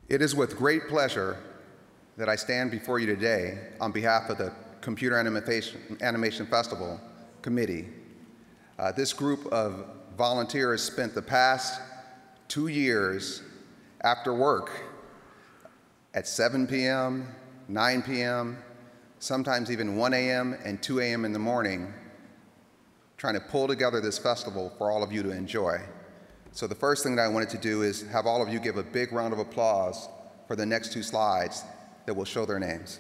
It is with great pleasure that I stand before you today on behalf of the Computer Animation Festival Committee. This group of volunteers spent the past 2 years after work at 7 p.m., 9 p.m., sometimes even 1 a.m. and 2 a.m. in the morning, trying to pull together this festival for all of you to enjoy. So the first thing that I wanted to do is have all of you give a big round of applause for the next 2 slides that will show their names.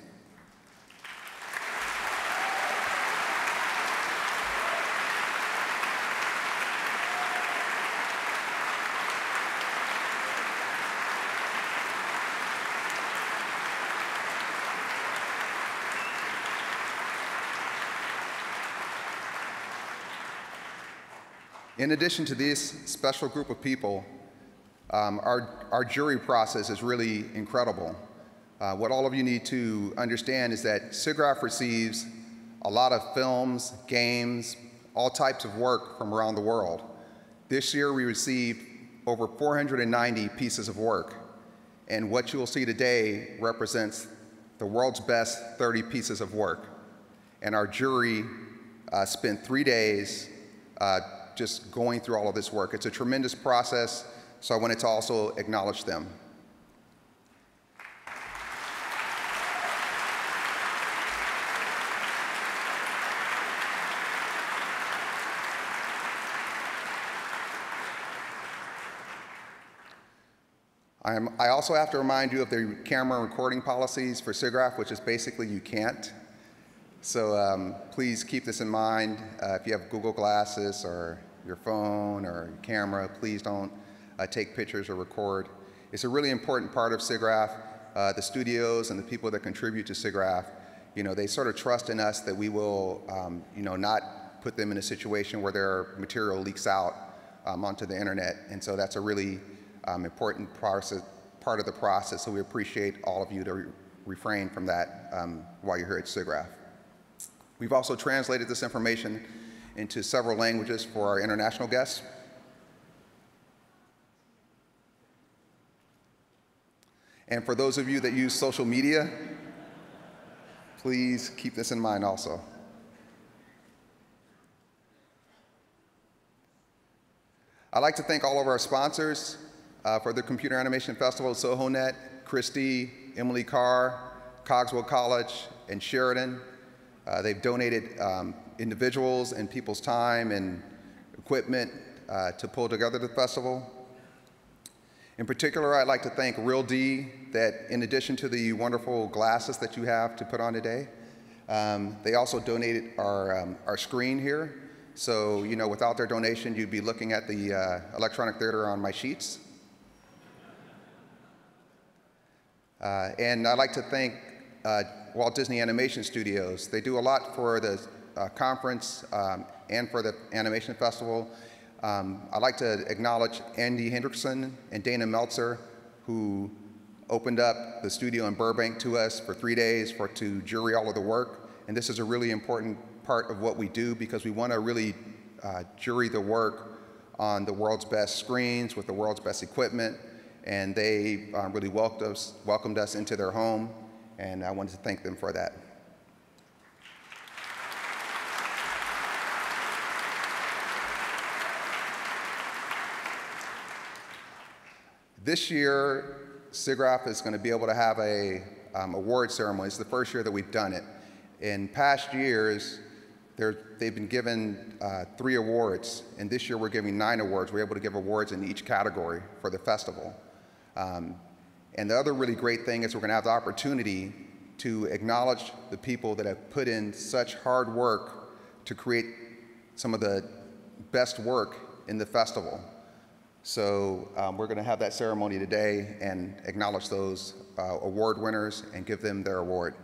In addition to this special group of people, our jury process is really incredible. What all of you need to understand is that SIGGRAPH receives a lot of films, games, all types of work from around the world. This year we received over 490 pieces of work, and what you will see today represents the world's best 30 pieces of work. And our jury spent 3 days just going through all of this work. It's a tremendous process, so I wanted to also acknowledge them. I also have to remind you of the camera recording policies for SIGGRAPH, which is basically you can't. So please keep this in mind. If you have Google Glasses or your phone or your camera, please don't take pictures or record. It's a really important part of SIGGRAPH. The studios and the people that contribute to SIGGRAPH, they sort of trust in us that we will, not put them in a situation where their material leaks out onto the internet. And so that's a really important part of the process. So we appreciate all of you to refrain from that while you're here at SIGGRAPH. We've also translated this information into several languages for our international guests. And for those of you that use social media, please keep this in mind also. I'd like to thank all of our sponsors for the Computer Animation Festival, SohoNet, Christie, Emily Carr, Cogswell College, and Sheridan. They've donated individuals and people's time and equipment to pull together the festival. In particular, I'd like to thank Real D that in addition to the wonderful glasses that you have to put on today, they also donated our screen here. So, without their donation, you'd be looking at the electronic theater on my sheets. And I'd like to thank Walt Disney Animation Studios. They do a lot for the conference and for the Animation Festival. I'd like to acknowledge Andy Hendrickson and Dana Meltzer, who opened up the studio in Burbank to us for 3 days to jury all of the work. And this is a really important part of what we do because we want to really jury the work on the world's best screens with the world's best equipment. And they really welcomed us into their home, and I wanted to thank them for that. This year, SIGGRAPH is going to be able to have a award ceremony. It's the first year that we've done it. In past years, they've been given 3 awards, and this year we're giving 9 awards. We're able to give awards in each category for the festival. And the other really great thing is we're going to have the opportunity to acknowledge the people that have put in such hard work to create some of the best work in the festival. So we're going to have that ceremony today and acknowledge those award winners and give them their award.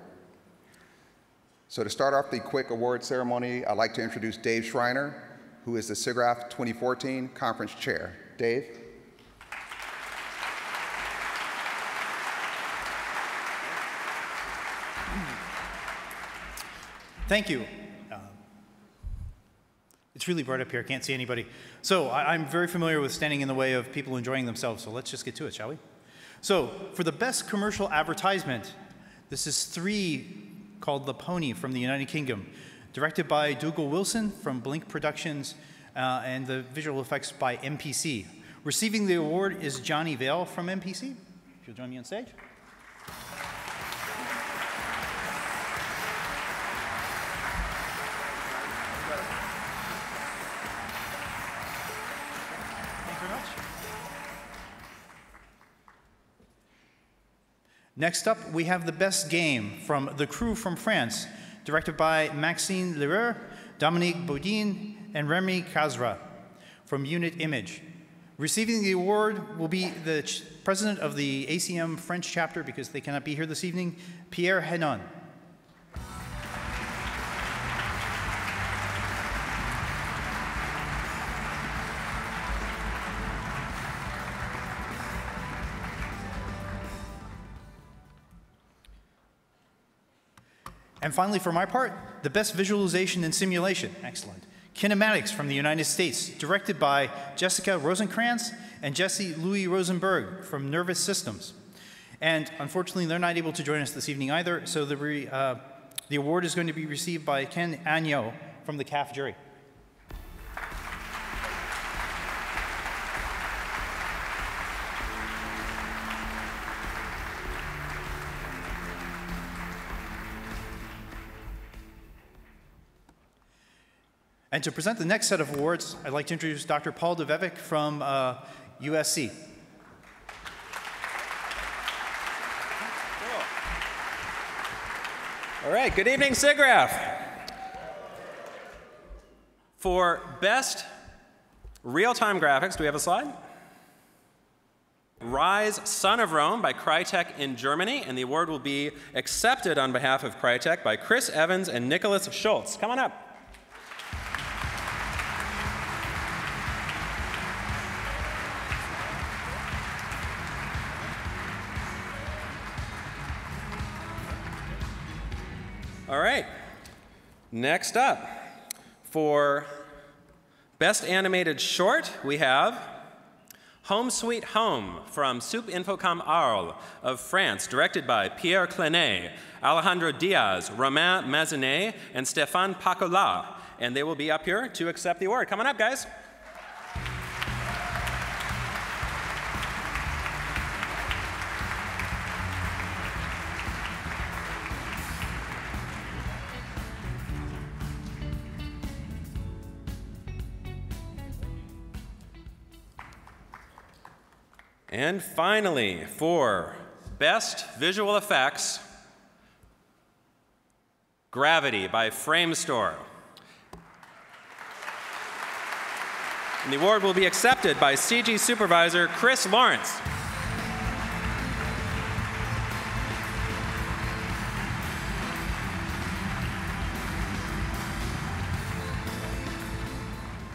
So to start off the quick award ceremony, I'd like to introduce Dave Shreiner, who is the SIGGRAPH 2014 Conference Chair. Dave? Thank you. It's really bright up here. I can't see anybody. So I'm very familiar with standing in the way of people enjoying themselves, so let's just get to it, shall we? So for the best commercial advertisement, this is 3 called The Pony from the United Kingdom, directed by Dougal Wilson from Blink Productions, and the visual effects by MPC. Receiving the award is Johnny Vale from MPC. If you'll join me on stage. Thanks very much. Next up, we have the best game from The Crew from France, directed by Maxime Leroux, Dominique Baudin, and Remy Kazra from Unit Image. Receiving the award will be the president of the ACM French chapter, because they cannot be here this evening, Pierre Henon. And finally, for my part, the best visualization and simulation. Excellent. Kinematics from the United States, directed by Jessica Rosenkrantz and Jesse Louis Rosenberg from Nervous Systems. And unfortunately, they're not able to join us this evening either, so the award is going to be received by Ken Agnew from the CAF jury. And to present the next set of awards, I'd like to introduce Dr. Paul Debevec from USC. Cool. All right, good evening, SIGGRAPH. For best real-time graphics, do we have a slide? Rise, Son of Rome by Crytek in Germany, and the award will be accepted on behalf of Crytek by Chris Evans and Nicholas Schultz. Come on up. All right, next up, for Best Animated Short, we have Home Sweet Home from Soup Infocom Arles of France, directed by Pierre Clenet, Alejandro Diaz, Romain Mazinet, and Stéphane Pacola. And they will be up here to accept the award. Come on up, guys. And finally, for Best Visual Effects, Gravity by Framestore. And the award will be accepted by CG Supervisor Chris Lawrence.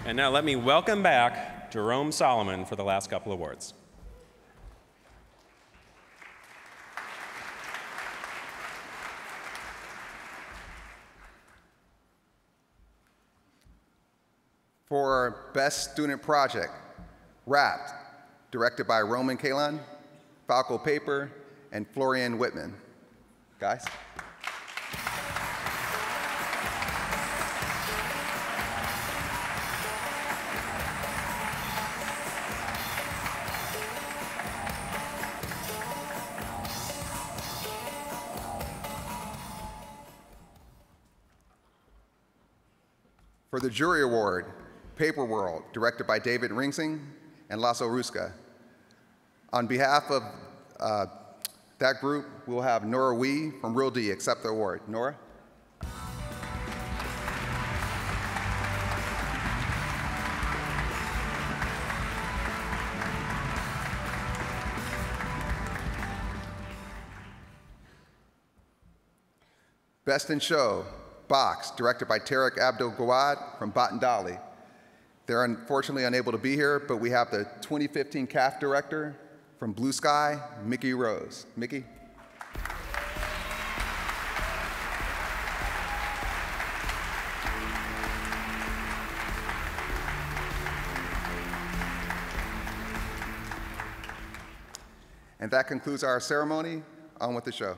And now let me welcome back Jerome Solomon for the last couple awards. For Best Student Project, Wrapped, directed by Roman Kalon, Falco Paper, and Florian Whitman. Guys? For the Jury Award, Paper World, directed by David Ringsing and Lasso Ruska. On behalf of that group, we'll have Nora Wee from Real D accept the award. Nora? Best in Show, Box, directed by Tarek Abdel-Gawad from Batandali. They're unfortunately unable to be here, but we have the 2015 CAF director from Blue Sky, Mickey Rose. Mickey? And that concludes our ceremony. On with the show.